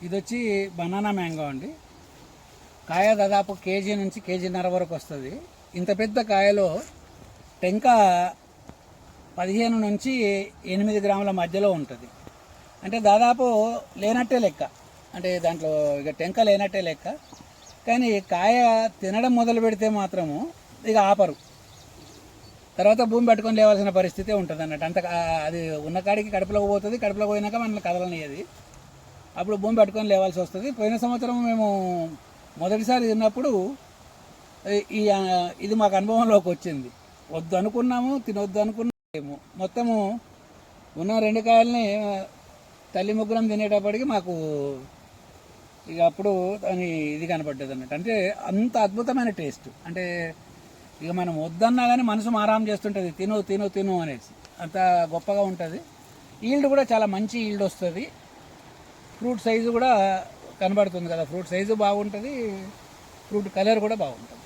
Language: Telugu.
ఇది వచ్చి బనానా మ్యాంగో అండి. కాయ దాదాపు కేజీ నుంచి కేజీన్నర వరకు వస్తుంది. ఇంత పెద్ద కాయలో టెంక 15 నుంచి 8 గ్రాముల మధ్యలో ఉంటుంది. అంటే దాదాపు లేనట్టే లెక్క, అంటే దాంట్లో ఇక టెంక లేనట్టే లెక్క. కానీ కాయ తినడం మొదలు పెడితే మాత్రము ఇక ఆపరు, తర్వాత భూమి పట్టుకొని లేవాల్సిన పరిస్థితి ఉంటుంది అన్నట్టు. అంత అది ఉన్న కాడికి కడుపులోకి పోతుంది, కడుపులోకి పోయినాక మనల్ని కదలనియది, అప్పుడు భూమి పట్టుకొని లేవాల్సి వస్తుంది. పోయిన సంవత్సరం మేము మొదటిసారి తిన్నప్పుడు ఇది మాకు అనుభవంలోకి వచ్చింది. వద్దు అనుకున్నాము, తినొద్దు అనుకున్నాము. మొత్తము ఉన్న 2 కాయల్ని తల్లి ముగ్గురం తినేటప్పటికి మాకు ఇక అప్పుడు అని ఇది కనపడ్డది అన్నట్టు. అంటే అంత అద్భుతమైన టేస్ట్. అంటే ఇక మనం వద్దన్నా కానీ మనసు మారాం చేస్తుంటుంది, తిను తిను తిను అనేసి, అంత గొప్పగా ఉంటుంది. ఈల్డ్ కూడా చాలా మంచి ఈల్డ్ వస్తుంది. ఫ్రూట్ సైజు కూడా కనబడుతుంది కదా, ఫ్రూట్ సైజు బాగుంటుంది, ఫ్రూట్ కలర్ కూడా బాగుంటుంది.